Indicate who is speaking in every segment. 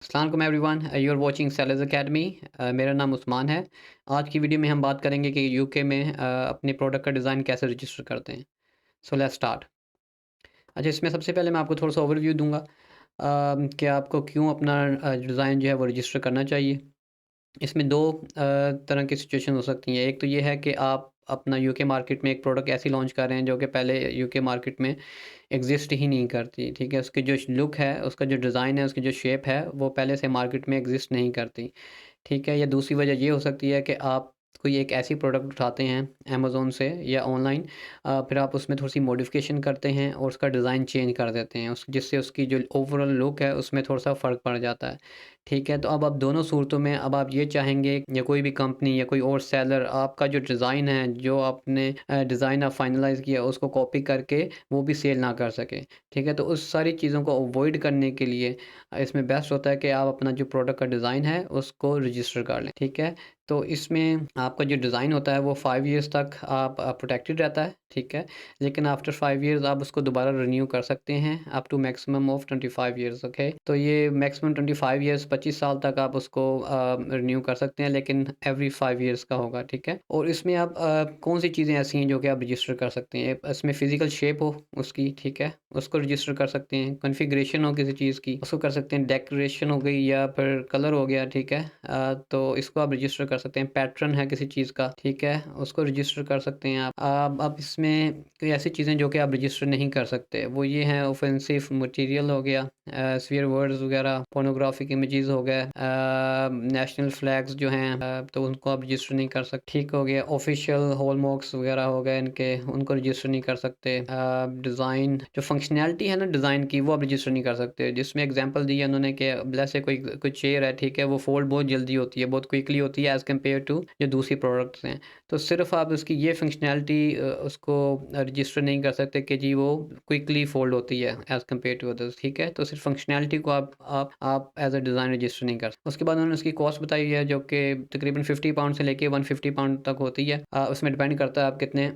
Speaker 1: अस्सलाम वालेकुम everyone, you are watching sellers academy. मेरा नाम उस्मान है। आज की वीडियो में हम बात करेंगे कि यूके में अपने प्रोडक्ट का डिज़ाइन कैसे रजिस्टर करते हैं। So let's start. अच्छा, इसमें सबसे पहले मैं आपको थोड़ा सा ओवरव्यू दूंगा कि आपको क्यों अपना डिज़ाइन जो है वो रजिस्टर करना चाहिए। इसमें दो तरह की सिचुएशन हो सकती हैं। एक तो ये है कि आप अपना यूके मार्केट में एक प्रोडक्ट ऐसी लॉन्च कर रहे हैं जो कि पहले यूके मार्केट में एग्ज़िस्ट ही नहीं करती, ठीक है? उसकी जो लुक है, उसका जो डिज़ाइन है, उसकी जो शेप है, वो पहले से मार्केट में एग्ज़िस्ट नहीं करती, ठीक है? या दूसरी वजह ये हो सकती है कि आप कोई एक ऐसी प्रोडक्ट उठाते हैं अमेज़न से या ऑनलाइन, फिर आप उसमें थोड़ी-सी मॉडिफ़िकेशन करते हैं और उसका डिज़ाइन चेंज कर देते हैं, उस जिससे उसकी जो ओवरऑल लुक है, उसमें थोड़ा-सा फ़र्क पड़ जाता है, ठीक है? तो अब आप दोनों सूरतों में अब आप ये चाहेंगे या कोई भी कंपनी या कोई और सेलर आपका जो डिज़ाइन है, जो आपने डिज़ाइन आप फ़ाइनलाइज़ किया, उसको कॉपी करके वो भी सेल ना कर सके, ठीक है? तो उस सारी चीज़ों को अवॉइड करने के लिए इसमें बेस्ट होता है कि आप अपना जो प्रोडक्ट का डिज़ाइन है उसको रजिस्टर कर लें, ठीक है? तो इसमें आपका जो डिज़ाइन होता है वो 5 इयर्स तक आप प्रोटेक्टेड रहता है, ठीक है? लेकिन आफ्टर 5 इयर्स आप उसको दोबारा रिन्यू कर सकते हैं up to maximum of 25 years, okay? तो ये मैक्सिमम 25 इयर्स 25 साल तक आप उसको रिन्यू कर सकते हैं, लेकिन एवरी 5 इयर्स का होगा, ठीक है? और इसमें आप कौन-सी चीज़ें ऐसी हैं जो कि आप रजिस्टर कर सकते हैं? इसमें फ़िज़िकल शेप हो उसकी, ठीक है? उसको रजिस्टर कर सकते हैं, कॉन्फ़िगरेशन हो किसी चीज़ की, उसको कर सकते हैं, डेकोरेशन हो गई या फिर कलर हो गया, ठीक है? तो इसको आप रजिस्टर कर सकते हैं, पैटर्न है किसी चीज़ का, ठीक है? उसको रजिस्टर कर सकते हैं आप। अब इसमें कोई ऐसी चीज़ें जो कि आप रजिस्टर नहीं कर सकते, वो ये हैं ऑफ़ेंसिव मटीरियल हो गया, स्वेयर वर्ड्स वगैरह, पोर्नोग्राफिक इमेजेस हो गए, नेशनल फ्लैग्स जो हैं, तो उनको आप रजिस्टर नहीं कर सकते, ठीक हो गया? ऑफ़िशियल हॉलमार्क्स वगैरह हो गए इनके, उनको रजिस्टर नहीं कर सकते। डिज़ाइन जो फ़ंक्शनैलिटी है ना डिज़ाइन की, वो आप रजिस्टर नहीं कर सकते। जिसमें एग्ज़ाम्पल दी है उन्होंने कि लेट्स से कोई चेयर है, ठीक है? वो फ़ोल्ड बहुत जल्दी होती है, बहुत क्विकली होती है एज़ कम्पेयर टू जो दूसरी प्रोडक्ट्स हैं। तो सिर्फ़ आप उसकी ये फ़ंक्शनैलिटी उसको रजिस्टर नहीं कर सकते कि जी वो क्विकली फ़ोल्ड होती है एज़ कम्पेयर टू अदर्स, ठीक है? तो सिर्फ़ फ़ंक्शनैलिटी को आप एज़ अ डिज़ाइन रजिस्टर नहीं कर सकते। उसके बाद उन्होंने उसकी कॉस्ट बताई है जो कि तकरीबन 50 पाउंड से लेके 150 पाउंड तक होती है। उसमें डिपेंड करता है आप कितने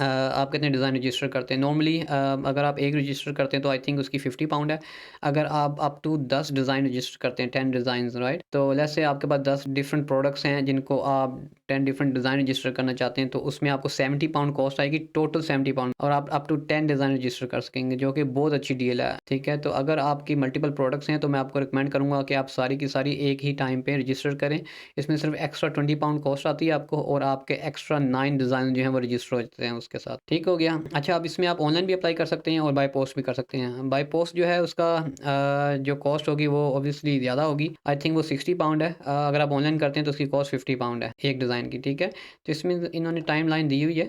Speaker 1: आप कितने डिज़ाइन रजिस्टर करते हैं। नॉर्मली अगर आप एक रजिस्टर करते हैं तो आई थिंक उसकी 50 पाउंड है। अगर आप अप टू 10 डिज़ाइन रजिस्टर करते हैं, 10 डिज़ाइन्स, राइट? तो लेट्स से आपके पास 10 डिफरेंट प्रोडक्ट्स हैं जिनको आप 10 डिफरेंट डिज़ाइन रजिस्टर करना चाहते हैं, तो उसमें आपको 70 पाउंड कॉस्ट आएगी, टोटल 70 पाउंड, और आप अप टू 10 डिज़ाइन रजिस्टर कर सकेंगे, जो कि बहुत अच्छी डील है, ठीक है? तो अगर आपकी मल्टीपल प्रोडक्ट्स हैं तो मैं आपको रिकमेंड करूँगा कि आप सारी की सारी एक ही टाइम पे रजिस्टर करें। इसमें सिर्फ एक्स्ट्रा 20 पाउंड कॉस्ट आती है आपको, और आपके एक्स्ट्रा 9 डिज़ाइन जो हैं वो रजिस्टर हो जाते हैं उसके साथ, ठीक हो गया? अच्छा, अब इसमें आप ऑनलाइन भी अप्लाई कर सकते हैं और बाय पोस्ट भी कर सकते हैं। बाय पोस्ट जो है उसका जो कॉस्ट होगी वो ऑब्वियसली ज़्यादा होगी, आई थिंक वो 60 पाउंड है। अगर आप ऑनलाइन करते हैं तो उसकी कॉस्ट 50 पाउंड है एक डिज़ाइन की, ठीक है? तो इसमें इन्होंने टाइमलाइन दी हुई है,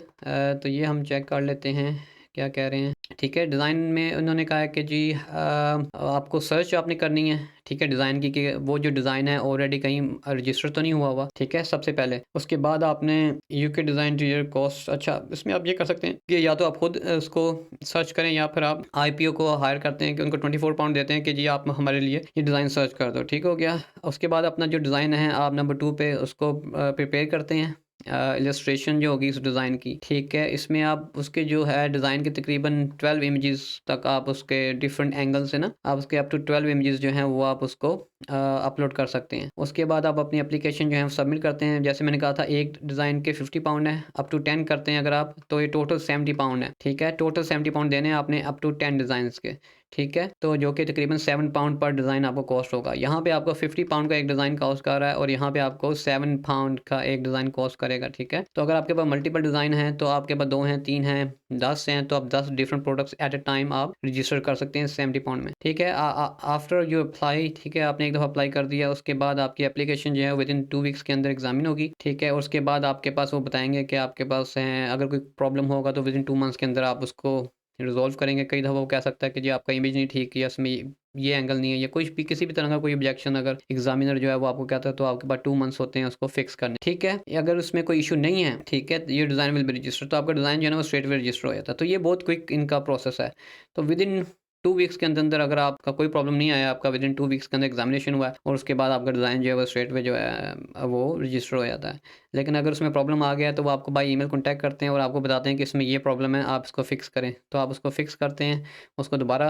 Speaker 1: तो ये हम चेक कर लेते हैं क्या कह रहे हैं। ठीक है, डिज़ाइन में उन्होंने कहा है कि जी आपको सर्च आपने करनी है, ठीक है, डिज़ाइन की कि वो जो डिज़ाइन है ऑलरेडी कहीं रजिस्टर तो नहीं हुआ हुआ, ठीक है, सबसे पहले। उसके बाद आपने UK design two year cost, अच्छा इसमें आप ये कर सकते हैं कि या तो आप खुद उसको सर्च करें या फिर आप आईपीओ को हायर करते हैं कि उनको 24 पाउंड देते हैं कि जी आप हमारे लिए ये डिज़ाइन सर्च कर दो, ठीक हो गया। उसके बाद अपना जो डिज़ाइन है आप नंबर 2 पे उसको प्रिपेयर करते हैं, इलस्ट्रेशन जो होगी उस डिज़ाइन की, ठीक है? इसमें आप उसके जो है डिज़ाइन के तकरीबन 12 इमेजेस तक आप उसके डिफरेंट एंगल से ना आप उसके अप टू 12 इमेजेस जो हैं वो आप उसको अपलोड कर सकते हैं। उसके बाद आप अपनी एप्लीकेशन जो है सबमिट करते हैं। जैसे मैंने कहा था एक डिज़ाइन के 50 पाउंड है, अप टू 10 करते हैं अगर आप, तो ये टोटल 70 पाउंड है, ठीक है? टोटल 70 पाउंड देने हैं आपने अप टू 10 डिज़ाइन्स के, ठीक है? तो जो कि तकरीबन 7 पाउंड पर डिज़ाइन आपको कॉस्ट होगा। यहाँ पे आपको 50 पाउंड का एक डिज़ाइन कॉस्ट कर रहा है और यहाँ पे आपको 7 पाउंड का एक डिज़ाइन कॉस्ट करेगा, ठीक है? तो अगर आपके पास मल्टीपल डिज़ाइन हैं, तो आपके पास 2 हैं, 3 हैं, 10 हैं, तो आप 10 different products at a time आप रजिस्टर कर सकते हैं 70 पाउंड में, ठीक है? आफ्टर यू अप्लाई, ठीक है, आपने एक दफ़ा अप्लाई कर दिया, उसके बाद आपकी एप्लीकेशन जो है विदिन 2 वीक्स के अंदर एग्ज़ामिन होगी, ठीक है? और उसके बाद आपके पास वो बताएँगे कि आपके पास हैं, अगर कोई प्रॉब्लम होगा तो विदिन 2 मंथ्स के अंदर आप उसको रिज़ॉल्व करेंगे। कई दफ़ा वो कह सकता है कि जी आपका इमेज नहीं ठीक या इसमें ये एंगल नहीं है, या कुछ भी किसी भी तरह का कोई ऑब्जेक्शन अगर एग्ज़ामिनर जो है वो आपको कहता है, तो आपके पास 2 मंथ्स होते हैं उसको फिक्स करने, ठीक है? अगर उसमें कोई इश्यू नहीं है, ठीक है, ये डिज़ाइन विल बी रजिस्टर्ड, तो आपका डिज़ाइन जो है ना वो स्ट्रेट अवे रजिस्टर हो जाता है। तो ये बहुत क्विक इनका प्रोसेस है। तो विदिन 2 वीक्स के अंदर अगर आपका कोई प्रॉब्लम नहीं आया, आपका विदिन 2 वीक्स के अंदर एग्जामिनेशन हुआ है और उसके बाद आपका डिज़ाइन जो है वो स्ट्रेट वे जो है वो रजिस्टर हो जाता है। लेकिन अगर उसमें प्रॉब्लम आ गया है तो वो आपको बाय ईमेल कॉन्टैक्ट करते हैं और आपको बताते हैं कि इसमें ये प्रॉब्लम है, आप इसको फिक्स करें। तो आप उसको फिक्स करते हैं, उसको दोबारा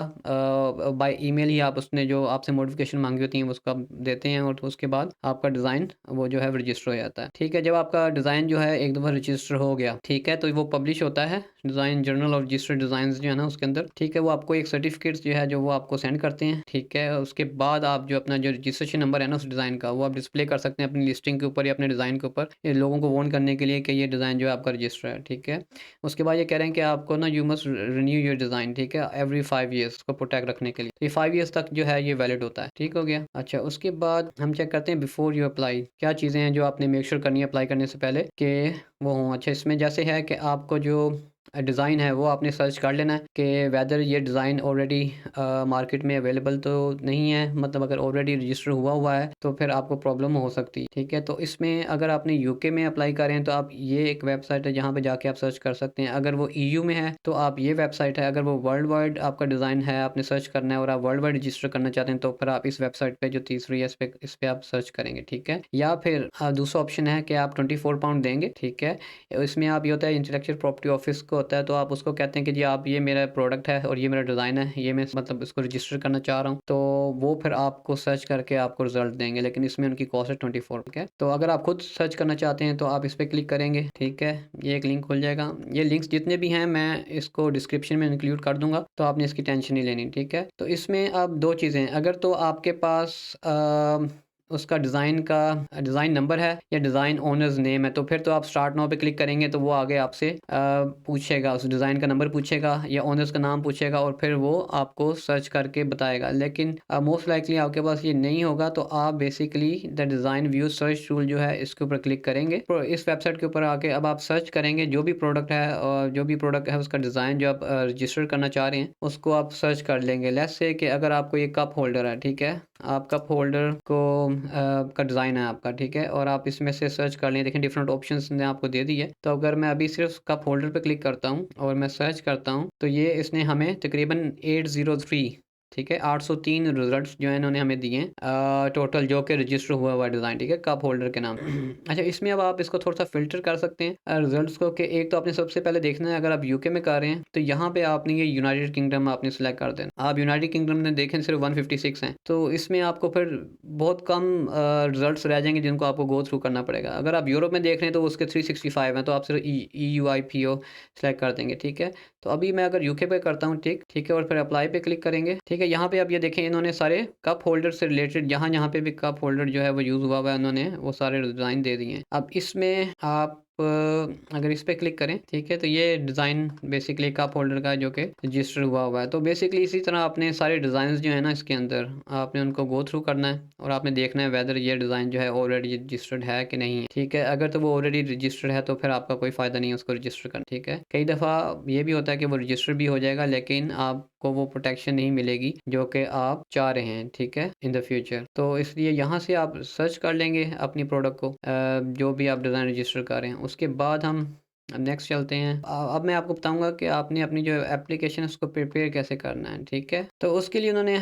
Speaker 1: बाय ईमेल ही आप उसने जो आपसे मॉडिफिकेशन मांगी होती हैं वो उसका देते हैं और उसके बाद आपका डिज़ाइन वो जो है रजिस्टर हो जाता है। ठीक है, जब आपका डिज़ाइन जो है एक दफ़ा रजिस्टर हो गया, ठीक है, तो वो पब्लिश होता है design journal of registered designs जो है ना उसके अंदर, ठीक है, वो आपको एक सर्टिफिकेट जो है जो वो आपको सेंड करते हैं। ठीक है, उसके बाद आप जो अपना जो रजिस्ट्रेशन नंबर है ना उस डिज़ाइन का वो आप डिस्प्ले कर सकते हैं अपनी लिस्टिंग के ऊपर या अपने डिज़ाइन के ऊपर, ये लोगों को वार्न करने के लिए कि ये डिज़ाइन जो है आपका रजिस्टर है। ठीक है, उसके बाद ये कह रहे हैं कि आपको ना you must renew your design, ठीक है, एवरी 5 ईयर्स को प्रोटेक्ट रखने के लिए। तो ये 5 ईयर्स तक जो है ये वैलिड होता है। ठीक हो गया। अच्छा, उसके बाद हम चेक करते हैं बिफोर यू अप्लाई, क्या चीज़ें हैं जो आपने मेक श्योर करनी है अप्लाई करने से पहले कि वो हों। अच्छा, इसमें जैसे है कि आपको जो डिज़ाइन है वो आपने सर्च कर लेना है कि वेदर ये डिज़ाइन ऑलरेडी मार्केट में अवेलेबल तो नहीं है, मतलब अगर ऑलरेडी रजिस्टर हुआ है तो फिर आपको प्रॉब्लम हो सकती है। ठीक है, तो इसमें अगर आपने यूके में अप्लाई करें हैं तो आप ये एक वेबसाइट है जहाँ पे जाके आप सर्च कर सकते हैं। अगर वो ईयू में है तो आप ये वेबसाइट है। अगर वो वर्ल्ड वाइड आपका डिज़ाइन है, आपने सर्च करना है और आप वर्ल्ड वाइड रजिस्टर करना चाहते हैं तो फिर आप इस वेबसाइट पे जो तीसरी है इस पे आप सर्च करेंगे। ठीक है, या फिर दूसरा ऑप्शन है कि आप 24 पाउंड देंगे। ठीक है, इसमें आप ये होता है इंटेलेक्चुअल प्रॉपर्टी ऑफिस को होता है, तो आप उसको कहते हैं कि जी आप ये मेरा प्रोडक्ट है और ये मेरा डिज़ाइन है, ये मैं मतलब इसको रजिस्टर करना चाह रहा हूँ, तो वो फिर आपको सर्च करके आपको रिजल्ट देंगे, लेकिन इसमें उनकी कॉस्ट है 24। ठीक है, तो अगर आप खुद सर्च करना चाहते हैं तो आप इस पर क्लिक करेंगे। ठीक है, ये एक लिंक खुल जाएगा। ये लिंक्स जितने भी हैं मैं इसको डिस्क्रिप्शन में इंक्लूड कर दूंगा, तो आपने इसकी टेंशन नहीं लेनी। ठीक है, तो इसमें अब दो चीज़ें, अगर तो आपके पास उसका डिज़ाइन नंबर है या डिज़ाइन ओनर्स नेम है, तो फिर तो आप स्टार्ट नाउ पे क्लिक करेंगे तो वो आगे आपसे पूछेगा, उस डिज़ाइन का नंबर पूछेगा या ओनर्स का नाम पूछेगा और फिर वो आपको सर्च करके बताएगा। लेकिन मोस्ट लाइकली आपके पास ये नहीं होगा, तो आप basically the design view search tool जो है इसके ऊपर क्लिक करेंगे। तो इस वेबसाइट के ऊपर आके अब आप सर्च करेंगे जो भी प्रोडक्ट है, और जो भी प्रोडक्ट है उसका डिज़ाइन जो आप रजिस्टर करना चाह रहे हैं उसको आप सर्च कर लेंगे। लेट्स से कि अगर आपको ये कप होल्डर है, ठीक है, आप कप होल्डर को का डिज़ाइन है आपका, ठीक है, और आप इसमें से सर्च कर लें। देखें डिफरेंट ऑप्शंस ने आपको दे दी है। तो अगर मैं अभी सिर्फ कप होल्डर पे क्लिक करता हूँ और मैं सर्च करता हूँ तो ये इसने हमें तकरीबन 803, ठीक है, 803 रिजल्ट्स जो है इन्होंने हमें दिए हैं टोटल, जो कि रजिस्टर हुआ डिज़ाइन। ठीक है, कप होल्डर के नाम। अच्छा, इसमें अब आप इसको थोड़ा सा फिल्टर कर सकते हैं रिजल्ट्स को, कि एक तो आपने सबसे पहले देखना है अगर आप यूके में कर रहे हैं तो यहाँ पे आपने ये यूनाइटेड किंगडम आपने सेलेक्ट कर देना। आप यूनाइटेड किंगडम में देखें सिर्फ 156 हैं, तो इसमें आपको फिर बहुत कम रिजल्ट्स रह जाएंगे जिनको आपको गो थ्रू करना पड़ेगा। अगर आप यूरोप में देख रहे हैं तो उसके 365 हैं, तो आप सिर्फ EUIPO सेलेक्ट कर देंगे। ठीक है, तो अभी मैं अगर यूके पे करता हूँ, ठीक है, और फिर अप्लाई पे क्लिक करेंगे। ठीक है, यहाँ पे आप ये देखें इन्होंने सारे कप होल्डर से रिलेटेड जहाँ पे भी कप होल्डर जो है वो यूज़ हुआ है उन्होंने वो सारे डिज़ाइन दे दिए हैं। अब इसमें आप अगर इस पे क्लिक करें, ठीक है, तो ये डिज़ाइन बेसिकली कप होल्डर का जो कि रजिस्टर हुआ है। तो बेसिकली इसी तरह आपने सारे डिज़ाइन जो है ना इसके अंदर आपने उनको गो थ्रू करना है और आपने देखना है वेदर ये डिज़ाइन जो है ऑलरेडी रजिस्टर्ड है कि नहीं है। ठीक है, अगर तो वो ऑलरेडी रजिस्टर्ड है तो फिर आपका कोई फ़ायदा नहीं है उसको रजिस्टर करना। ठीक है, कई दफ़ा ये भी होता है कि वो रजिस्टर भी हो जाएगा लेकिन आपको वो प्रोटेक्शन नहीं मिलेगी जो कि आप चाह रहे हैं। ठीक है, इन द फ्यूचर, तो इसलिए यहाँ से आप सर्च कर लेंगे अपनी प्रोडक्ट को, जो भी आप डिज़ाइन रजिस्टर कर रहे हैं। उसके बाद हम नेक्स्ट चलते हैं। अब मैं आपको बताऊंगा कि आपने अपनी जो एप्लीकेशन है उसको प्रिपेयर कैसे करना है। ठीक है, तो उसके लिए उन्होंने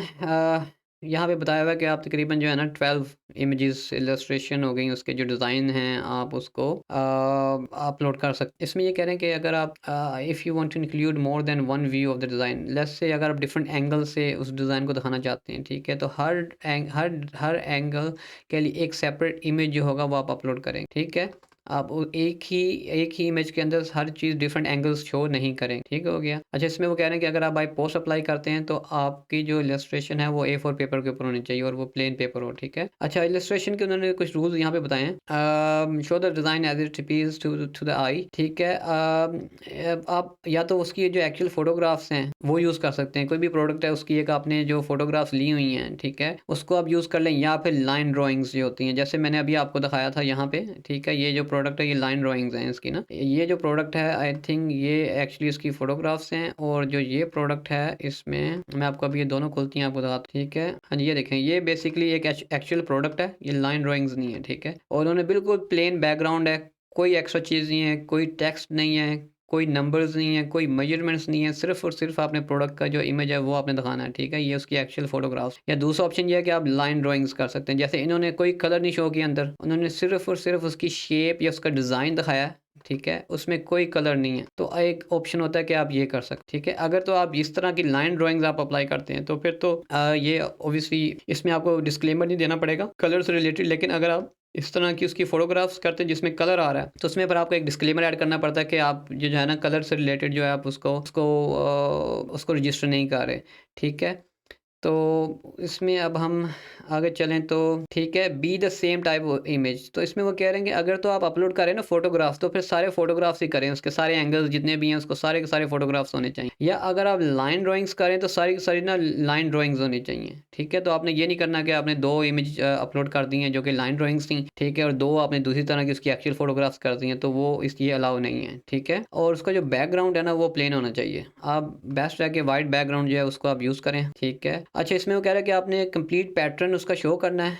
Speaker 1: यहाँ पे बताया हुआ है कि आप तकरीबन जो है ना 12 इमेजेस इलस्ट्रेशन हो गई, उसके जो डिज़ाइन हैं आप उसको अपलोड कर सकते। इसमें ये कह रहे हैं कि अगर आप if you want to include more than one view of the design, let's say अगर आप डिफरेंट एंगल से उस डिज़ाइन को दिखाना चाहते हैं, ठीक है, तो हर एंगल के लिए एक सेपरेट इमेज जो होगा वो आप अपलोड करेंगे। ठीक है, आप एक ही इमेज के अंदर हर चीज़ डिफरेंट एंगल्स शो नहीं करें। ठीक हो गया। अच्छा, इसमें वो कह रहे हैं कि अगर आप बाय पोस्ट अप्लाई करते हैं तो आपकी जो इलस्ट्रेशन है वो A4 पेपर के ऊपर होनी चाहिए और वो प्लेन पेपर हो। ठीक है, अच्छा, इलस्ट्रेशन के उन्होंने कुछ रूल्स यहाँ पे बताए हैं। Show the design as it appears to the eye. ठीक है, आप या तो उसकी जो एक्चुअल फोटोग्राफ्स हैं वो यूज़ कर सकते हैं। कोई भी प्रोडक्ट है उसकी एक आपने जो फोटोग्राफ्स ली हुई हैं, ठीक है, उसको आप यूज़ कर लें, या फिर लाइन ड्राइंग्स जो होती हैं जैसे मैंने अभी आपको दिखाया था यहाँ पे। ठीक है, ये जो प्रोडक्ट है ये लाइन ड्राइंग्स हैं इसकी ना, ये जो प्रोडक्ट है आई थिंक ये एक्चुअली इसकी फोटोग्राफ्स हैं, और जो ये प्रोडक्ट है इसमें मैं आपको अभी ये दोनों खुलती हैं आपको बताता। ठीक है, हाँ जी, ये देखें, ये बेसिकली एक एक्चुअल प्रोडक्ट है, ये लाइन ड्राइंग्स नहीं है। ठीक है, और उन्होंने बिल्कुल प्लेन बैकग्राउंड है, कोई एक्स्ट्रा चीज़ नहीं है, कोई टेक्स्ट नहीं है, कोई नंबर्स नहीं है, कोई मेजरमेंट्स नहीं है, सिर्फ़ और सिर्फ़ आपने प्रोडक्ट का जो इमेज है वो आपने दिखाना है, ठीक है? ये उसकी एक्चुअल फ़ोटोग्राफ्स। या दूसरा ऑप्शन ये है कि आप लाइन ड्राइंग्स कर सकते हैं। जैसे इन्होंने कोई कलर नहीं शो किया अंदर, उन्होंने सिर्फ़ और सिर्फ़ उसकी शेप या उसका डिज़ाइन दिखाया है, ठीक है? उसमें कोई कलर नहीं है। तो एक ऑप्शन होता है कि आप ये कर सकते, ठीक है? अगर तो आप इस तरह की लाइन ड्राइंग्स आप अप्लाई करते हैं, तो फिर तो ये ऑब्वियसली इसमें आपको डिस्क्लेमर नहीं देना पड़ेगा कलर से रिलेटेड। लेकिन अगर आप इस तरह की उसकी फ़ोटोग्राफ्स करते हैं जिसमें कलर आ रहा है, तो उसमें फिर आपको एक डिस्क्लेमर ऐड करना पड़ता है कि आप ये जो है ना कलर से रिलेटेड जो है आप उसको रजिस्टर नहीं कर रहे, ठीक है? तो इसमें अब हम आगे चलें तो ठीक है, be the same type of image. तो इसमें वो कह रहे हैं कि अगर तो आप अपलोड करें ना फ़ोटोग्राफ्स, तो फिर सारे फ़ोटोग्राफ्स ही करें, उसके सारे एंगल्स जितने भी हैं उसको सारे के सारे फ़ोटोग्राफ्स होने चाहिए। या अगर आप लाइन ड्राइंग्स करें तो सारी की सारी ना लाइन ड्राइंग्स होनी चाहिए, ठीक है? तो आपने ये नहीं करना कि आपने 2 इमेज अपलोड कर दी हैं जो कि लाइन ड्राइंग्स थी, ठीक है? और 2 आपने दूसरी तरह की उसकी एक्चुअल फ़ोटोग्राफ्स कर दी हैं, तो वो ये अलाउ नहीं है, ठीक है? और उसका जो बैकग्राउंड है ना वो प्लेन होना चाहिए। आप बेस्ट है कि वाइट बैकग्राउंड जो है उसको आप यूज़ करें, ठीक है? अच्छा, इसमें वो कह रहा है कि आपने कंप्लीट पैटर्न उसका शो करना है,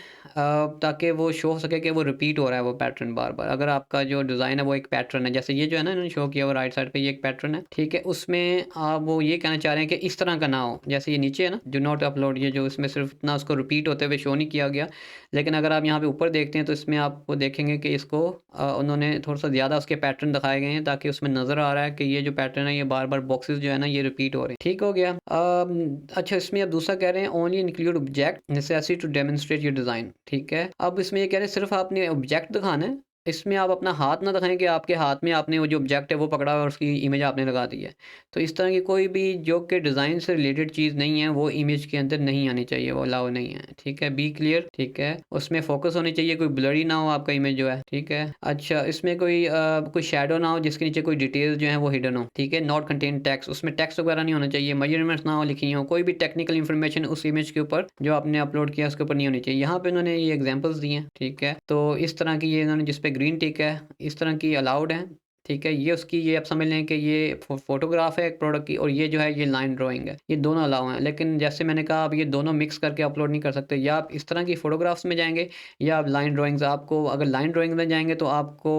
Speaker 1: ताकि वो शो हो सके कि वो रिपीट हो रहा है वो पैटर्न बार-बार। अगर आपका जो डिज़ाइन है वो एक पैटर्न है, जैसे ये जो है ना इन्होंने शो किया हुआ राइट साइड पे, ये एक पैटर्न है, ठीक है? उसमें आप वो ये कहना चाह रहे हैं कि इस तरह का ना हो, जैसे ये नीचे है ना डू नॉट अपलोड, ये जो इसमें सिर्फ इतना उसको रिपीट होते हुए शो नहीं किया गया। लेकिन अगर आप यहाँ पे ऊपर देखते हैं तो इसमें आपको देखेंगे कि इसको उन्होंने थोड़ा-सा ज़्यादा उसके पैटर्न दिखाए गए हैं, ताकि उसमें नज़र आ रहा है कि ये जो पैटर्न है ये बार-बार बॉक्सेस जो है ना ये रिपीट हो रहे हैं। ठीक हो गया। अच्छा, इसमें अब दूसरा कह रहे हैं only include object necessity to demonstrate your design, ठीक है? अब इसमें ये कह रहे हैं सिर्फ़ आपने ऑब्जेक्ट दिखाना है, इसमें आप अपना हाथ ना दिखाएँ कि आपके हाथ में आपने वो जो ऑब्जेक्ट है वो पकड़ा और उसकी इमेज आपने लगा दी है। तो इस तरह की कोई भी जो कि डिज़ाइन से रिलेटेड चीज़ नहीं है वो इमेज के अंदर नहीं आनी चाहिए, वो अलाउ नहीं है, ठीक है? बी क्लियर, ठीक है? उसमें फ़ोकस होनी चाहिए, कोई ब्लरी ना हो आपका इमेज जो है, ठीक है? अच्छा, इसमें कोई शैडो ना हो जिसके नीचे कोई डिटेल्स जो हैं वो हिडन हो, ठीक है? नॉट कंटेन टेक्स्ट, उसमें टेक्स्ट वगैरह नहीं होना चाहिए, मेजरमेंट्स ना हो लिखी हो, कोई भी टेक्निकल इन्फॉर्मेशन उस इमेज के ऊपर जो आपने अपलोड किया उसके ऊपर नहीं होनी चाहिए। यहाँ पे इन्होंने ये एग्जांपल्स दिए हैं, ठीक है? तो इस तरह की ये इन्होंने जिस पे ग्रीन टिक है, इस तरह की अलाउड है, ठीक है? ये उसकी ये आप समझ लें कि ये फ़ोटोग्राफ है एक प्रोडक्ट की, और ये जो है ये लाइन ड्राइंग है। ये दोनों अलाउ हैं, लेकिन जैसे मैंने कहा आप ये दोनों मिक्स करके अपलोड नहीं कर सकते। या आप इस तरह की फ़ोटोग्राफ्स में जाएँगे, या आप लाइन ड्राइंग्स, आपको अगर लाइन ड्राइंग में जाएँगे तो आपको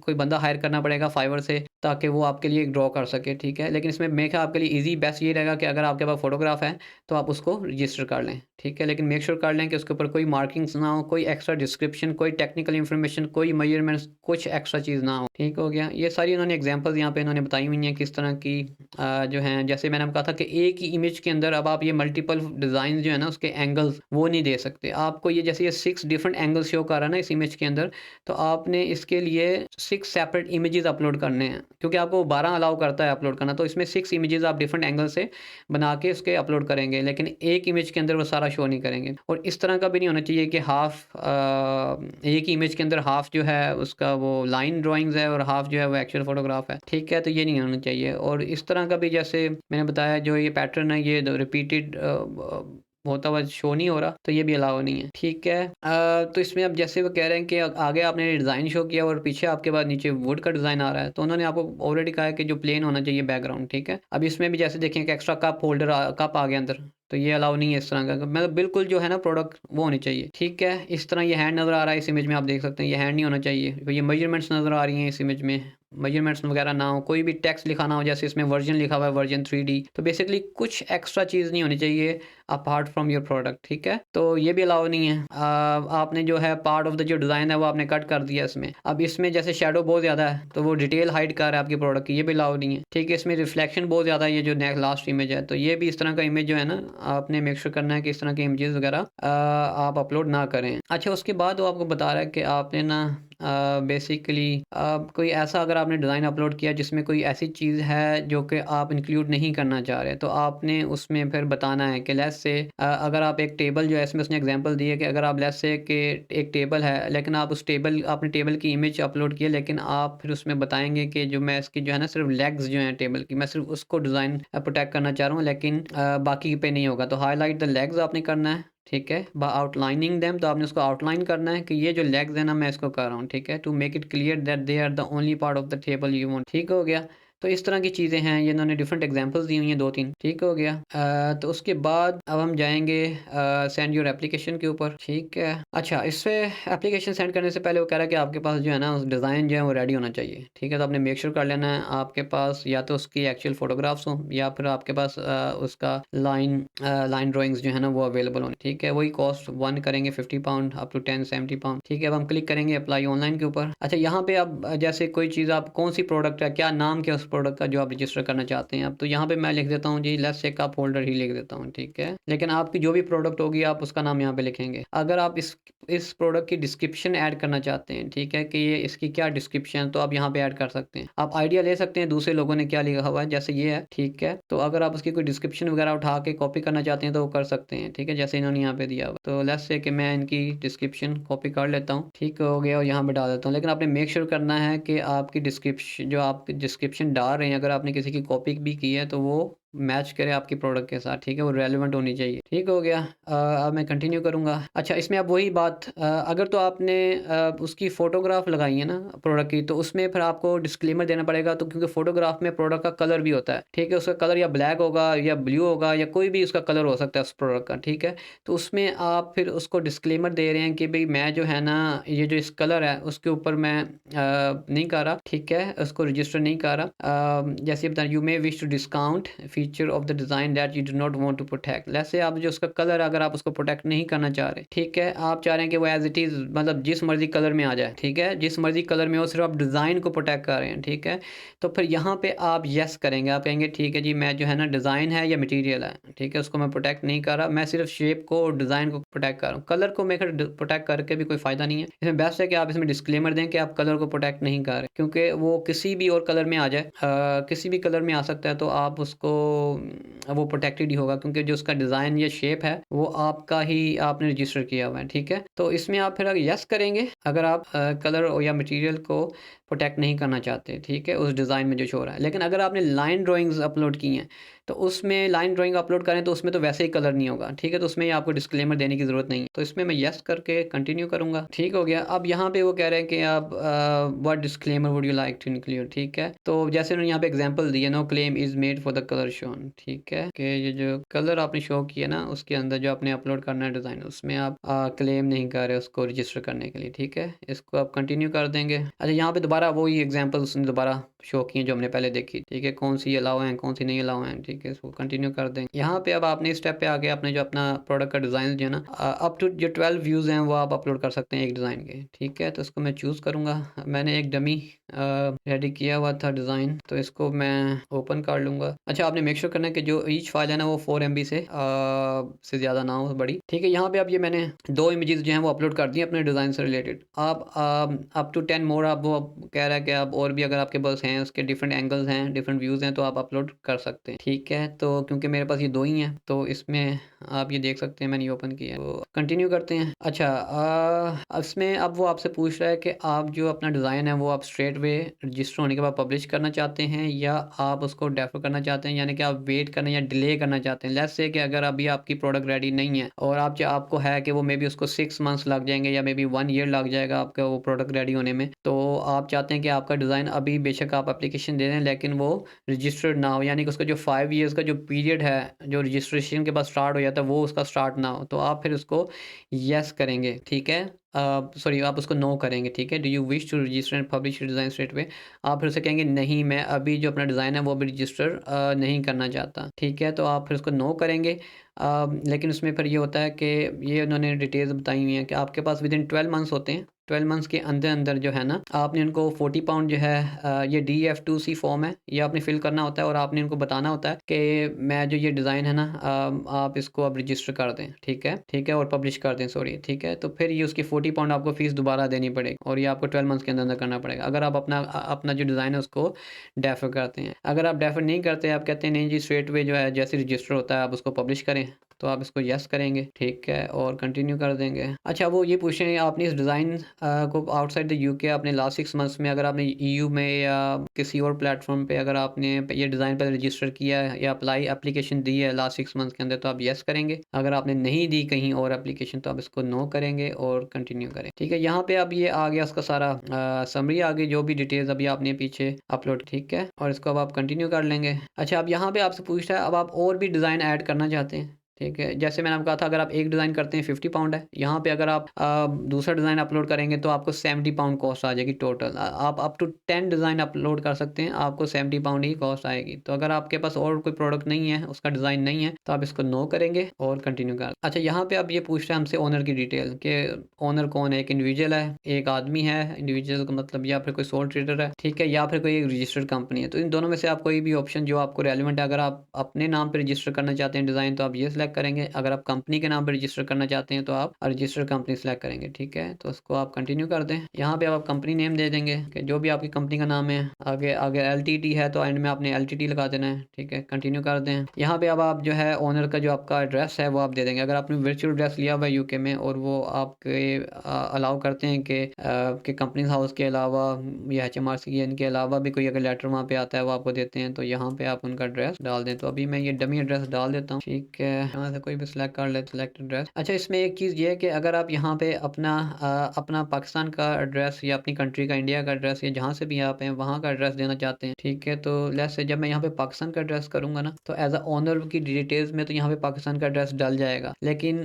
Speaker 1: कोई बंदा हायर करना पड़ेगा फाइवर से, ताकि वो आपके लिए ड्रॉ कर सके, ठीक है? लेकिन इसमें मेक आपके लिए ईज़ी बेस्ट ये रहेगा कि अगर आपके पास फ़ोटोग्राफ है तो आप उसको रजिस्टर कर लें, ठीक है? लेकिन मेक श्योर कर लें कि उसके ऊपर कोई मार्किंग्स ना हो, कोई एक्स्ट्रा डिस्क्रिप्शन, कोई टेक्निकल इन्फॉर्मेशन, कोई मेजरमेंट्स, कुछ एक्स्ट्रा चीज़ ना हो, ठीक हो गया? ये सारी उन्होंने एग्जांपल्स यहाँ पे इन्होंने बताई हुई हैं किस तरह की जो हैं, जैसे मैंने कहा था कि एक ही इमेज के अंदर अब आप ये मल्टीपल डिज़ाइन जो है ना उसके एंगल्स वो नहीं दे सकते। आपको ये जैसे ये 6 डिफरेंट एंगल्स शो कर रहा है ना इस इमेज के अंदर, तो आपने इसके लिए 6 सेपरेट इमेजेस अपलोड करने हैं, क्योंकि आपको 12 अलाउ करता है अपलोड करना। तो इसमें 6 इमेजेस आप डिफरेंट एंगल से बना के उसके अपलोड करेंगे, लेकिन एक इमेज के अंदर वो सारा शो नहीं करेंगे। और इस तरह का भी नहीं होना चाहिए कि एक ही इमेज के अंदर हाफ जो है उसका वो लाइन ड्राइंग्स है और हाफ जो है वो एक्चुअल फोटोग्राफ है, ठीक है? तो ये नहीं होना चाहिए। और इस तरह का भी जैसे मैंने बताया जो ये पैटर्न है ये रिपीटेड होता हुआ शो नहीं हो रहा, तो ये भी अलाउ नहीं है, ठीक है? तो इसमें अब जैसे वो कह रहे हैं कि आगे आपने डिज़ाइन शो किया और पीछे आपके पास नीचे वुड का डिज़ाइन आ रहा है, तो उन्होंने आपको ऑलरेडी कहा है कि जो प्लेन होना चाहिए बैकग्राउंड, ठीक है? अब इसमें भी जैसे देखें कि एक्स्ट्रा कप होल्डर कप आ गया अंदर, तो ये अलाउ नहीं है इस तरह का, मतलब बिल्कुल जो है ना प्रोडक्ट वो होनी चाहिए, ठीक है? इस तरह ये हैंड नज़र आ रहा है इस इमेज में, आप देख सकते हैं ये हैंड नहीं होना चाहिए। ये मेजरमेंट्स नज़र आ रही हैं इस इमेज में, मेजरमेंट्स वगैरह ना हो, कोई भी टेक्स्ट लिखा ना हो, जैसे इसमें वर्जन लिखा हुआ है वर्जन 3D, तो बेसिकली कुछ एक्स्ट्रा चीज़ नहीं होनी चाहिए अपार्ट फ्रॉम योर प्रोडक्ट, ठीक है? तो ये भी अलाउ नहीं है। आपने जो है पार्ट ऑफ द जो डिज़ाइन है वो आपने कट कर दिया इसमें। अब इसमें जैसे शैडो बहुत ज़्यादा है तो वो डिटेल हाइड कर रहा है आपकी प्रोडक्ट की, ये भी अलाउ नहीं है, ठीक है? इसमें रिफ्लेक्शन बहुत ज़्यादा है, ये जो लास्ट इमेज है, तो ये भी इस तरह का इमेज जो है ना आपने मेक श्योर करना है कि इस तरह के इमेजेस वगैरह आप अपलोड ना करें। अच्छा, उसके बाद वो आपको बता रहा है कि आपने ना बेसिकली कोई ऐसा अगर आपने डिज़ाइन अपलोड किया जिसमें कोई ऐसी चीज़ है जो कि आप इंक्लूड नहीं करना चाह रहे, तो आपने उसमें फिर बताना है कि लेट्स से अगर आप एक टेबल जो है इसमें उसने एग्जांपल दी है कि अगर आप लेट्स से कि एक टेबल है, लेकिन आप उस टेबल आपने टेबल की इमेज अपलोड की है, लेकिन आप फिर उसमें बताएंगे कि जो मैं इसकी जो है ना सिर्फ लेग्स जो हैं टेबल की, मैं सिर्फ उसको डिज़ाइन प्रोटेक्ट करना चाह रहा हूँ, लेकिन बाकी पे नहीं होगा। तो हाईलाइट द लेग्स आपने करना है, ठीक है? बाय आउटलाइनिंग देम, तो आपने उसको आउटलाइन करना है कि ये जो लेग्स है ना मैं इसको कर रहा हूँ, ठीक है? To make it clear that they are the only part of the table you want, ठीक हो गया? तो इस तरह की चीज़ें हैं, ये इन्होंने डिफरेंट एग्जांपल्स दी हुई हैं 2-3, ठीक हो गया। तो उसके बाद अब हम जाएँगे सेंड योर एप्लीकेशन के ऊपर, ठीक है। अच्छा, इससे एप्लीकेशन सेंड करने से पहले वो कह रहा है कि आपके पास जो है ना, उस डिज़ाइन जो है वो रेडी होना चाहिए, ठीक है। तो आपने मेक श्योर कर लेना है आपके पास या तो उसकी एक्चुअल फ़ोटोग्राफ्स हों या फिर आपके पास उसका लाइन ड्राइंग्स जो है ना वो अवेलेबल हों, ठीक है। वही कॉस्ट 1 करेंगे £50 अप टू 10-70 पाउंड, ठीक है। अब हम क्लिक करेंगे अप्लाई ऑनलाइन के ऊपर। अच्छा, यहाँ पे अब जैसे कोई चीज़ आप कौन-सी प्रोडक्ट है, क्या नाम क्या है उस प्रोडक्ट का जो आप रजिस्टर करना चाहते हैं। अब तो यहाँ पे मैं लिख देता हूँ जी, लेट्स से कप होल्डर ही लिख देता हूँ, ठीक है। लेकिन आपकी जो भी प्रोडक्ट होगी आप उसका नाम यहाँ पे लिखेंगे। अगर आप इस प्रोडक्ट की डिस्क्रिप्शन ऐड करना चाहते हैं, ठीक है, कि ये इसकी क्या डिस्क्रिप्शन है, तो आप यहाँ पे ऐड कर सकते हैं। आप आइडिया ले सकते हैं दूसरे लोगों ने क्या लिखा हुआ है, जैसे ये है, ठीक है। तो अगर आप उसकी कोई डिस्क्रिप्शन वगैरह उठा के कॉपी करना चाहते हैं तो वो कर सकते हैं, ठीक है, जैसे इन्होंने यहाँ पे दिया हुआ। तो लेट्स से कि मैं इनकी डिस्क्रिप्शन कॉपी कर लेता हूँ, ठीक हो गया, और यहाँ पे डाल देता हूँ। लेकिन आपने मेक श्योर करना है कि आपकी डिस्क्रिप्शन जो आप डिस्क्रिप्शन डाल रहे हैं, अगर आपने किसी की कॉपी भी की है तो वो मैच करे आपकी प्रोडक्ट के साथ, ठीक है, वो रेलेवेंट होनी चाहिए, ठीक हो गया। अब मैं कंटिन्यू करूँगा। अच्छा, इसमें अब वही बात, अगर तो आपने उसकी फ़ोटोग्राफ लगाई है ना प्रोडक्ट की, तो उसमें फिर आपको डिस्क्लेमर देना पड़ेगा, तो क्योंकि फ़ोटोग्राफ में प्रोडक्ट का कलर भी होता है, ठीक है। उसका कलर या ब्लैक होगा या ब्लू होगा या कोई भी उसका कलर हो सकता है उस प्रोडक्ट का, ठीक है। तो उसमें आप फिर उसको डिस्क्लेमर दे रहे हैं कि भई मैं जो है ना, ये जो इस कलर है उसके ऊपर मैं नहीं कर रहा, ठीक है, उसको रजिस्टर नहीं कर रहा। जैसे बता, you may wish to discount feature of the design that you do not want to protect. जैसे आप जो उसका कलर अगर आप उसको प्रोटेक्ट नहीं करना चाह रहे, ठीक है, आप चाह रहे हैं कि वो एज इट इज़ मतलब जिस मर्जी कलर में आ जाए, ठीक है, जिस मर्जी कलर में हो, सिर्फ आप डिज़ाइन को प्रोटेक्ट कर रहे हैं, ठीक है। तो फिर यहाँ पे आप येस करेंगे, आप कहेंगे ठीक है जी, मैं जो है ना डिज़ाइन है या मटेरियल है, ठीक है, उसको मैं प्रोटेक्ट नहीं कर रहा, मैं सिर्फ शेप को और डिज़ाइन को प्रोटेक्ट कर रहा हूँ। कलर को मैं प्रोटेक्ट करके भी कोई फ़ायदा नहीं है। इसमें बेस्ट है कि आप इसमें डिस्क्लेमर दें कि आप कलर को प्रोटेक्ट नहीं कर रहे, क्योंकि वो किसी भी और कलर में आ जाए, किसी भी कलर में आ सकता है, तो आप उसको वो प्रोटेक्टेड ही होगा, क्योंकि जो उसका डिज़ाइन या शेप है वो आपका ही आपने रजिस्टर किया हुआ है, ठीक है। तो इसमें आप फिर अगर यस करेंगे अगर आप कलर या मटेरियल को प्रोटेक्ट नहीं करना चाहते, ठीक है, उस डिज़ाइन में जो शो हो रहा है। लेकिन अगर आपने लाइन ड्राइंग्स अपलोड की हैं, तो उसमें लाइन ड्राइंग अपलोड करें तो उसमें तो वैसे ही कलर नहीं होगा, ठीक है। तो उसमें आपको डिस्क्लेमर देने की ज़रूरत नहीं है। तो इसमें मैं यस करके कंटिन्यू करूँगा, ठीक हो गया। अब यहाँ पे वो कह रहे हैं कि आप what disclaimer would you like to include, ठीक है। तो जैसे उन्होंने यहाँ पे एग्जांपल दिया, no claim is made for the colour shown, ठीक है, कि ये जो कलर आपने शो किया ना उसके अंदर जो आपने अपलोड करना है डिज़ाइन, उसमें आप क्लेम नहीं कर रहे उसको रजिस्टर करने के लिए, ठीक है। इसको आप कंटिन्यू कर देंगे। अच्छा, यहाँ पे दोबारा वही एग्जांपल उसने दोबारा शो किए जो हमने पहले देखी, ठीक है, कौन सी अलाउ हैं कौन सी नहीं अलाउ हैं, ठीक है। इसको कंटिन्यू कर देंगे। यहाँ पे अब आपने इस स्टेप पे आके आपने जो अपना प्रोडक्ट का डिज़ाइन जो है ना, अप टू जो 12 व्यूज़ हैं वो आप अपलोड कर सकते हैं एक डिज़ाइन के, ठीक है। तो इसको मैं चूज़ करूँगा। मैंने एक डमी रेडी किया हुआ था डिज़ाइन, तो इसको मैं ओपन कर लूँगा। अच्छा, आपने मेक श्योर करना है कि जो ईच फाइल है ना वो 4 MB से ज़्यादा ना हो बड़ी, ठीक है। यहाँ पे अब ये मैंने 2 इमेजेस जो हैं वो अपलोड कर दी अपने डिज़ाइन से रिलेटेड। आप अप टू 10 मोर आप वो कह रहा है कि आप और भी अगर आपके पास हैं उसके डिफरेंट एंगल्स हैं डिफरेंट व्यूज़ हैं तो आप अपलोड कर सकते हैं, ठीक है। तो क्योंकि मेरे पास ये 2 ही हैं तो इसमें आप ये देख सकते हैं मैंने ये ओपन किया है। तो कंटिन्यू करते हैं। अच्छा, इसमें अब वो आपसे पूछ रहा है कि आप जो अपना डिज़ाइन है वो आप स्ट्रेट वे रजिस्टर होने के बाद पब्लिश करना चाहते हैं या आप उसको डेफर करना चाहते हैं, यानी कि आप वेट करना या डिले करना चाहते हैं। लेट्स से कि अगर अभी आपकी प्रोडक्ट रेडी नहीं है और आपको है कि वो मे बी उसको 6 मंथ्स लग जाएंगे या मे बी 1 ईयर लग जाएगा आपका वो प्रोडक्ट रेडी होने में, तो आप चाहते हैं कि आपका डिज़ाइन अभी बेशक आप एप्लीकेशन दे दें लेकिन वो रजिस्टर्ड ना हो, यानी कि उसका जो 5 ईयर्स का जो पीरियड है जो रजिस्ट्रेशन के बाद स्टार्ट हो जाता है वो उसका स्टार्ट ना हो, तो आप फिर उसको येस करेंगे, ठीक है। सॉरी, आप उसको नो करेंगे, ठीक है। Do you wish to register and publish design straight way, आप फिर से कहेंगे नहीं, मैं अभी जो अपना डिज़ाइन है वो अभी रजिस्टर नहीं करना चाहता, ठीक है। तो आप फिर उसको नो करेंगे। लेकिन उसमें फिर ये होता है कि ये उन्होंने डिटेल्स बताई हुई हैं कि आपके पास विदिन 12 मंथ्स होते हैं, 12 मंथ्स के अंदर अंदर जो है ना आपने उनको 40 पाउंड जो है ये DF2C फॉर्म है ये आपने फिल करना होता है और आपने उनको बताना होता है कि मैं जो ये डिज़ाइन है ना आप इसको अब रजिस्टर कर दें, ठीक है, ठीक है, और पब्लिश कर दें, सॉरी, ठीक है। तो फिर ये उसकी 40 पाउंड आपको फ़ीस दोबारा देनी पड़ेगी और ये आपको 12 मंथ्स के अंदर अंदर करना पड़ेगा अगर आप अपना जो डिज़ाइन है उसको डेफर करते हैं। अगर आप डेफर नहीं करते, आप कहते हैं नहीं जी स्ट्रेट वे जो है जैसे रजिस्टर होता है आप उसको पब्लिश करें, तो आप इसको येस करेंगे, ठीक है, और कंटिन्यू कर देंगे। अच्छा, वो ये पूछ रहे हैं आपने इस डिज़ाइन को आउटसाइड द यूके आपने लास्ट 6 मंथ्स में, अगर आपने ईयू में या किसी और प्लेटफॉर्म पे अगर आपने ये डिज़ाइन पर रजिस्टर किया है या एप्लीकेशन दी है लास्ट 6 मंथ्स के अंदर, तो आप येस करेंगे। अगर आपने नहीं दी कहीं और एप्लीकेशन, तो आप इसको नो करेंगे और कंटिन्यू करें, ठीक है। यहाँ पे अब ये आ गया उसका सारा समरी आ गई, जो भी डिटेल्स अभी आपने पीछे अपलोड, ठीक है, और इसको अब आप कंटिन्यू कर लेंगे। अच्छा, अब यहाँ पे आपसे पूछ रहा है अब आप और भी डिज़ाइन ऐड करना चाहते हैं, ठीक है। जैसे मैंने आपको कहा था, अगर आप एक डिज़ाइन करते हैं 50 पाउंड है। यहाँ पे अगर आप दूसरा डिज़ाइन अपलोड करेंगे तो आपको 70 पाउंड कॉस्ट आ जाएगी टोटल। आप अप टू 10 डिज़ाइन अपलोड कर सकते हैं, आपको 70 पाउंड ही कॉस्ट आएगी। तो अगर आपके पास और कोई प्रोडक्ट नहीं है, उसका डिज़ाइन नहीं है, तो आप इसको नो करेंगे और कंटिन्यू कर। अच्छा, यहाँ पे अब ये पूछ रहे हैं हमसे ओनर की डिटेल कि ओनर कौन है। एक इंडिविजुअल है, एक आदमी है, इंडिविजुअल का मतलब, या फिर कोई सोल ट्रेडर है, ठीक है, या फिर कोई एक रजिस्टर्ड कंपनी है। तो इन दोनों में से आप कोई भी ऑप्शन जो आपको रेलिवेंट है, अगर आप अपने नाम पर रजिस्टर करना चाहते हैं डिज़ाइन, तो आप ये सिलेक्ट करेंगे। अगर आप कंपनी के नाम पर रजिस्टर करना चाहते हैं तो आप रजिस्टर कंपनी सेलेक्ट करेंगे, ठीक है। तो उसको आप कंटिन्यू कर दें। यहाँ पे आप कंपनी नेम दे देंगे कि जो भी आपकी कंपनी का नाम है। आगे अगर एलटीडी है तो एंड में आपने एलटीडी लगा देना है, ठीक है, कंटिन्यू कर दें। यहाँ पे अब आप जो है ओनर का जो आपका एड्रेस है वो आप दे देंगे। अगर आपने वर्चुअल एड्रेस लिया हुआ है यूके में और वो आपके अलाउ करते हैं कि कंपनी हाउस के अलावा या HMRC इनके अलावा भी कोई अगर लेटर वहाँ पे आता है वो आपको देते हैं, तो यहाँ पे आप उनका एड्रेस डाल दें। तो अभी मैं ये डमी एड्रेस डाल देता हूँ, ठीक है। यहाँ से कोई भी सिलेक्ट कर ले, सिलेक्ट एड्रेस। अच्छा, इसमें एक चीज़ ये है कि अगर आप यहाँ पे अपना पाकिस्तान का एड्रेस या अपनी कंट्री का, इंडिया का एड्रेस, या जहाँ से भी आप हैं वहाँ का एड्रेस देना चाहते हैं, ठीक है, तो लेट्स से जब मैं यहाँ पे पाकिस्तान का एड्रेस करूँगा ना, तो एज अ ओनर की डिटेल्स में तो यहाँ पे पाकिस्तान का एड्रेस डल जाएगा। लेकिन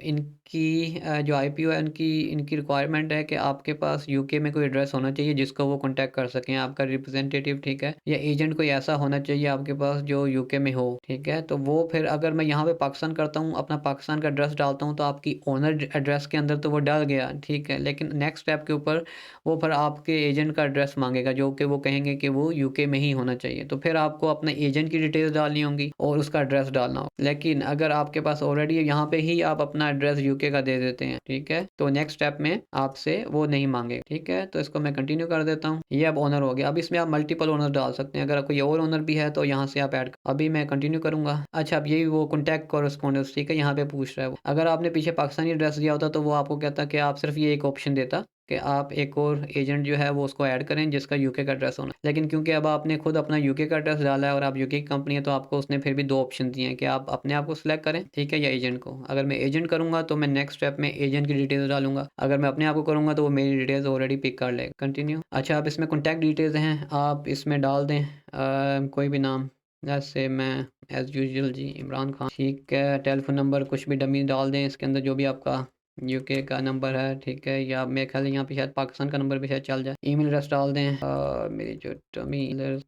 Speaker 1: इनकी जो IPO है, इनकी रिक्वायरमेंट है कि आपके पास यूके में कोई एड्रेस होना चाहिए जिसको वो कॉन्टैक्ट कर सकें, आपका रिप्रेजेंटेटिव, ठीक है, या एजेंट कोई ऐसा होना चाहिए आपके पास जो यूके में हो, ठीक है। तो वो फिर अगर मैं यहाँ पे पाकिस्तान करता हूँ, अपना पाकिस्तान का एड्रेस डालता हूँ, तो आपकी ओनर एड्रेस के अंदर तो वो डल गया, ठीक है। लेकिन नेक्स्ट स्टेप के ऊपर वो फिर आपके एजेंट का एड्रेस मांगेगा, जो कि वो कहेंगे कि वो यूके में ही होना चाहिए। तो फिर आपको अपने एजेंट की डिटेल्स डालनी होंगी और उसका एड्रेस डालना होगा। लेकिन अगर आपके पास ऑलरेडी यहाँ पे ही आप अपना एड्रेस यूके का दे देते हैं, ठीक है, तो नेक्स्ट स्टेप में आपसे वो नहीं मांगेगा, ठीक है। तो इसको मैं कंटिन्यू कर देता हूँ। ये अब ओनर हो गया। अब इसमें आप मल्टीपल ओनर डाल सकते हैं, अगर कोई और ओनर भी है तो यहाँ से आप ऐड। अभी मैं कंटिन्यू करूंगा। अच्छा, अब यही वो कॉन्टैक्ट कॉरेस्पॉन्डेंस, ठीक है, यहाँ पे पूछ रहा है वो। अगर आपने पीछे पाकिस्तानी एड्रेस दिया होता तो वो आपको कहता कि आप सिर्फ ये एक ऑप्शन देता कि आप एक और एजेंट जो है वो उसको ऐड करें जिसका यूके का एड्रेस होना। लेकिन क्योंकि अब आपने खुद अपना यूके का एड्रेस डाला है और आप यूके की कंपनी है, तो आपको उसने फिर भी 2 ऑप्शन दिए हैं कि आप अपने आप को सिलेक्ट करें, ठीक है, या एजेंट को। अगर मैं एजेंट करूंगा तो मैं नेक्स्ट स्टेप में एजेंट की डिटेल्स डालूंगा। अगर मैं अपने आप को करूंगा तो वो मेरी डिटेल्स ऑलरेडी पिक कर लेगा। कंटिन्यू। अच्छा, अब इसमें कॉन्टैक्ट डिटेल्स हैं, आप इसमें डाल दें कोई भी नाम। जैसे मैं एज़ यूजुअल जी इमरान खान, ठीक है। टेलीफोन नंबर कुछ भी डमी डाल दें इसके अंदर, जो भी आपका यूके का नंबर है, ठीक है, या मेरे ख्याल यहाँ पे शायद पाकिस्तान का नंबर भी शायद चल जाए। ईमेल एड्रेस डाल दें मेरी जो डमी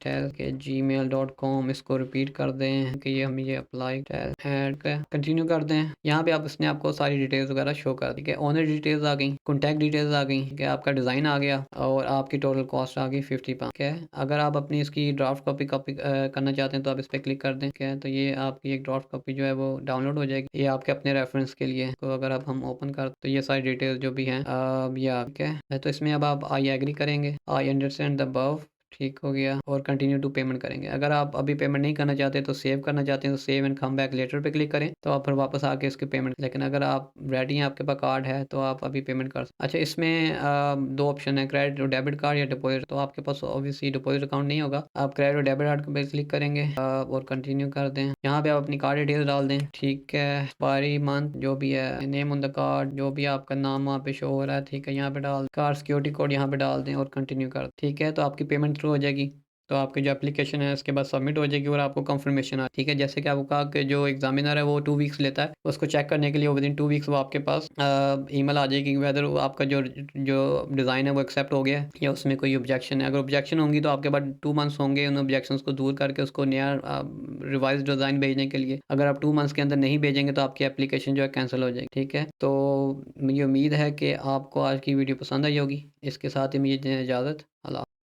Speaker 1: के gmail.com, इसको रिपीट कर दें कि ये हम ये अप्लाई ऐड का कंटिन्यू कर दें। यहाँ पे आप इसने आपको सारी डिटेल्स वगैरह शो कर दी, ओनर डिटेल्स आ गई, कॉन्टैक्ट डिटेल्स आ गई, कि आपका डिज़ाइन आ गया और आपकी टोटल कॉस्ट आ गई 50 पाउंड, ठीक है। अगर आप अपनी इसकी ड्राफ्ट कॉपी करना चाहते हैं तो आप इस पर क्लिक कर दें, क्या है, तो ये आपकी एक ड्राफ्ट कॉपी जो है वो डाउनलोड हो जाएगी। ये आपके अपने रेफरेंस के लिए। तो अगर अब हम ओपन कर, तो ये सारी डिटेल्स जो भी हैं ये ठीक है। तो इसमें अब आप आई एग्री करेंगे, आई अंडरस्टैंड द अबव, ठीक हो गया, और कंटिन्यू टू पेमेंट करेंगे। अगर आप अभी पेमेंट नहीं करना चाहते तो सेव करना चाहते हैं तो save and come back later पे क्लिक करें, तो आप फिर वापस आके इसकी पेमेंट। लेकिन अगर आप रेडी हैं, आपके पास कार्ड है, तो आप अभी पेमेंट कर सकते। अच्छा, इसमें 2 ऑप्शन है, क्रेडिट और डेबिट कार्ड या डिपॉजिट। तो आपके पास ऑब्वियसली डिपॉजिट अकाउंट नहीं होगा, आप क्रेडिट और डेबिट कार्ड पे क्लिक करेंगे और कंटिन्यू कर दें। यहाँ पे आप अपनी कार्ड डिटेल्स डाल दें, ठीक है, एक्सपायरी मंथ जो भी है, नेम ऑन द कार्ड, जो भी आपका नाम वहाँ पे शो हो रहा है, ठीक है, यहाँ पे डाल, कार्ड सिक्योरिटी कोड यहाँ पे डाल दें और कंटिन्यू कर, ठीक है। तो आपकी पेमेंट थ्रू हो जाएगी। तो आपकी जो एप्लीकेशन है उसके बाद सबमिट हो जाएगी और आपको कंफर्मेशन आ, ठीक है। जैसे कि आपको कहा कि जो एग्जामिनर है वो 2 वीक्स लेता है, उसको चेक करने के लिए विदिन 2 वीक्स वो आपके पास ईमेल आ जाएगी वेदर आपका जो डिज़ाइन है वो एक्सेप्ट हो गया है या उसमें कोई ऑब्जेक्शन है। अगर ऑब्जेक्शन होंगी तो आपके पास 2 मंथ्स होंगे उन ऑब्जेक्शन को दूर करके उसको नया रिवाइज डिज़ाइन भेजने के लिए। अगर आप 2 मंथ्स के अंदर नहीं भेजेंगे तो आपकी एप्लीकेशन जो है कैंसिल हो जाएगी, ठीक है। तो मुझे उम्मीद है कि आपको आज की वीडियो पसंद आई होगी। इसके साथ ही मुझे इजाज़त। अल्लाह।